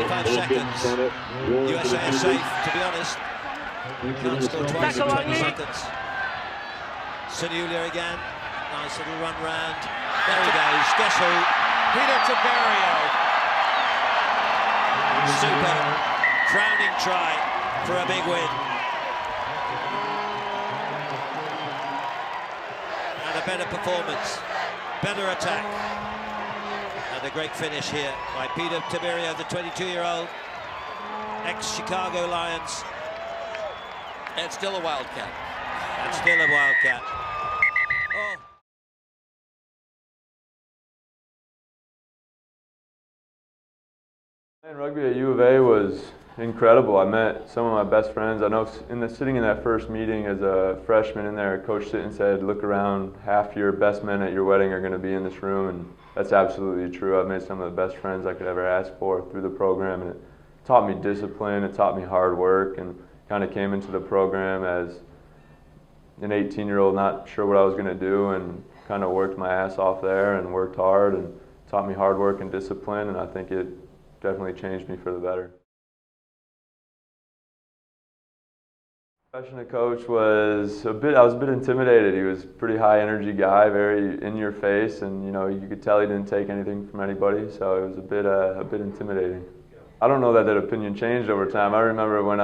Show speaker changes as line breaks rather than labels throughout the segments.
25 seconds. USA are safe, to be honest. Can't score twice in 20 seconds. Sinulia again. Nice little run round. There he goes. Guess who? Peter Tiberio. Super crowning try for a big win. And a better performance, better attack. And a great finish here by Peter Tiberio, the 22-year-old, ex-Chicago Lions.
And still a Wildcat.
And still a Wildcat. Oh.
Playing rugby at U of A was incredible. I met some of my best friends. I know sitting in that first meeting as a freshman in there, Coach Sitton said, look around, half your best men at your wedding are going to be in this room, and that's absolutely true. I've made some of the best friends I could ever ask for through the program, and it taught me discipline, it taught me hard work, and kind of came into the program as an 18-year-old not sure what I was going to do, and kind of worked my ass off there and worked hard and taught me hard work and discipline, and I think it definitely changed me for the better. Professional coach was I was a bit intimidated. He was a pretty high energy guy, very in your face, and you could tell he didn't take anything from anybody, so it was a bit intimidating. I don't know that opinion changed over time. I remember when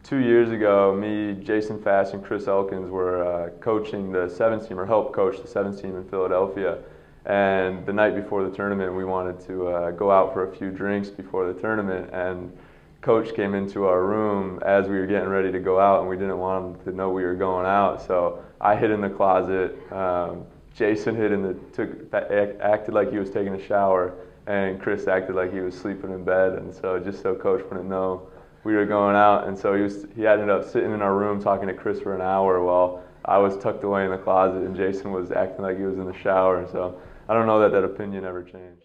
2 years ago, me, Jason Fass, and Chris Elkins were coaching the 7th team, or helped coach the 7th team in Philadelphia. And the night before the tournament, we wanted to go out for a few drinks before the tournament. And Coach came into our room as we were getting ready to go out, and we didn't want him to know we were going out. So I hid in the closet. Jason hid acted like he was taking a shower, and Chris acted like he was sleeping in bed. And so just so Coach wouldn't know we were going out, and so he ended up sitting in our room talking to Chris for an hour while I was tucked away in the closet, and Jason was acting like he was in the shower. So I don't know that opinion ever changed.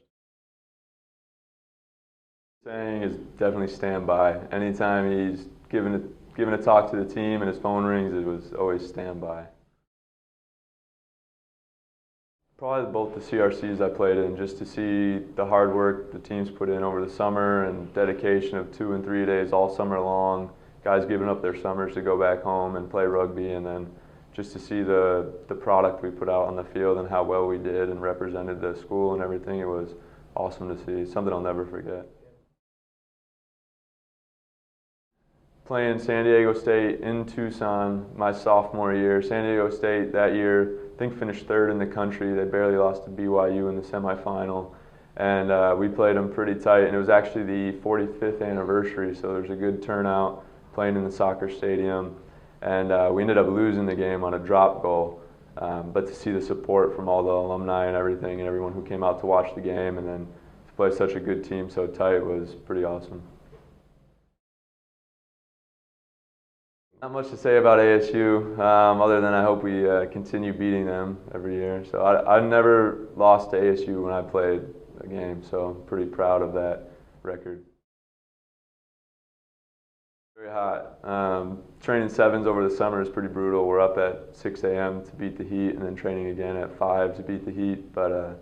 Saying is definitely stand by. Anytime he's given a talk to the team and his phone rings, it was always stand by. Probably both the CRCs I played in, just to see the hard work the teams put in over the summer and dedication of 2 and 3 days all summer long, guys giving up their summers to go back home and play rugby, and then just to see the product we put out on the field and how well we did and represented the school and everything. It was awesome to see, something I'll never forget. Playing San Diego State in Tucson my sophomore year. San Diego State that year, I think, finished 3rd in the country. They barely lost to BYU in the semifinal, and we played them pretty tight. And it was actually the 45th anniversary, so there's a good turnout playing in the soccer stadium. And we ended up losing the game on a drop goal. But to see the support from all the alumni and everything, and everyone who came out to watch the game, and then to play such a good team so tight was pretty awesome. Not much to say about ASU, other than I hope we continue beating them every year. So I never lost to ASU when I played a game, so I'm pretty proud of that record. Very hot. Training 7s over the summer is pretty brutal. We're up at 6 a.m. to beat the heat, and then training again at 5 to beat the heat. But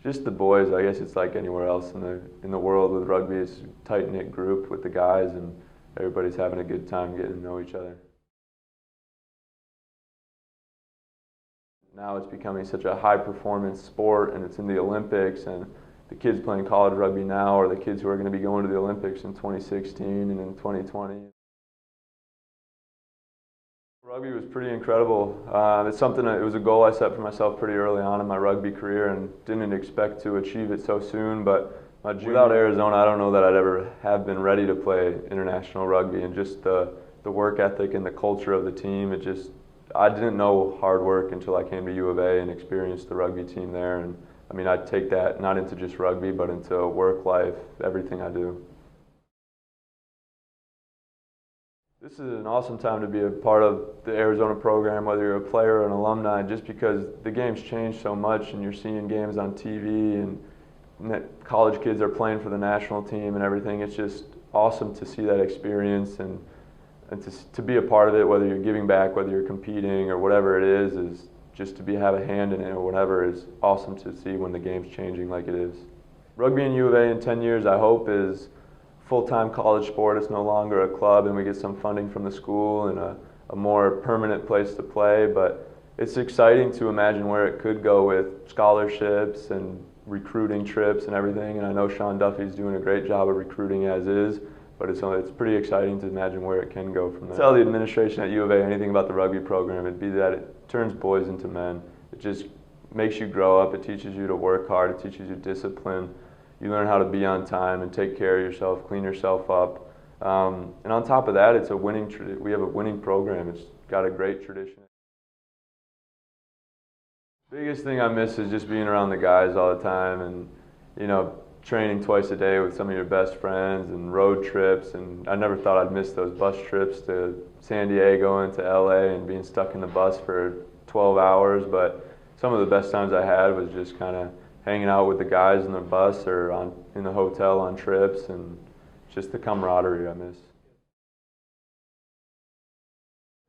just the boys, I guess it's like anywhere else in the world with rugby. It's a tight-knit group with the guys, and everybody's having a good time getting to know each other. Now it's becoming such a high-performance sport, and it's in the Olympics, and the kids playing college rugby now are the kids who are going to be going to the Olympics in 2016 and in 2020. Rugby was pretty incredible. It's something it was a goal I set for myself pretty early on in my rugby career, and didn't expect to achieve it so soon. But without Arizona, I don't know that I'd ever have been ready to play international rugby, and just the work ethic and the culture of the team. I didn't know hard work until I came to U of A and experienced the rugby team there. And I mean, I take that not into just rugby, but into work life, everything I do. This is an awesome time to be a part of the Arizona program, whether you're a player or an alumni, just because the game's changed so much, and you're seeing games on TV, and college kids are playing for the national team and everything. It's just awesome to see that experience, and to be a part of it, whether you're giving back, whether you're competing, or whatever it is just to have a hand in it or whatever, is awesome to see when the game's changing like it is. Rugby in U of A in 10 years, I hope, is full-time college sport. It's no longer a club, and we get some funding from the school and a more permanent place to play. But it's exciting to imagine where it could go with scholarships and recruiting trips and everything. And I know Sean Duffy's doing a great job of recruiting as is, but it's pretty exciting to imagine where it can go from there. Tell the administration at U of A anything about the rugby program, it'd be that it turns boys into men. It just makes you grow up. It teaches you to work hard. It teaches you discipline. You learn how to be on time and take care of yourself, clean yourself up. And on top of that, it's a winning. We have a winning program. It's got a great tradition. Biggest thing I miss is just being around the guys all the time, and training twice a day with some of your best friends, and road trips. And I never thought I'd miss those bus trips to San Diego and to LA and being stuck in the bus for 12 hours. But some of the best times I had was just kind of hanging out with the guys in the bus or in the hotel on trips, and just the camaraderie I miss.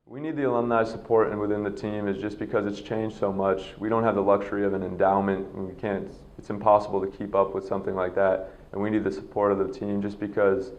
We need the alumni support and within the team is just because it's changed so much. We don't have the luxury of an endowment. It's impossible to keep up with something like that. And we need the support of the team just because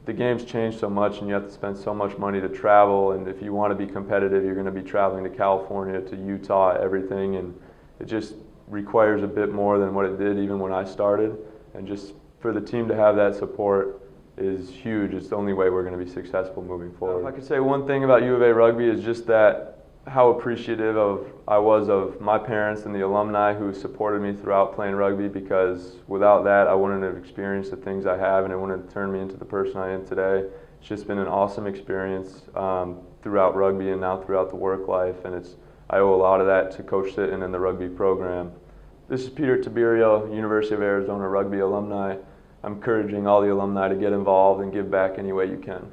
the game's changed so much and you have to spend so much money to travel. And if you want to be competitive, you're going to be traveling to California, to Utah, everything. And it just requires a bit more than what it did even when I started. And just for the team to have that support is huge. It's the only way we're going to be successful moving forward. If I could say one thing about U of A rugby is just that how appreciative I was of my parents and the alumni who supported me throughout playing rugby, because without that I wouldn't have experienced the things I have and it wouldn't have turned me into the person I am today. It's just been an awesome experience throughout rugby and now throughout the work life, and I owe a lot of that to Coach Sitton and the rugby program. This is Peter Tiberio, University of Arizona rugby alumni. I'm encouraging all the alumni to get involved and give back any way you can.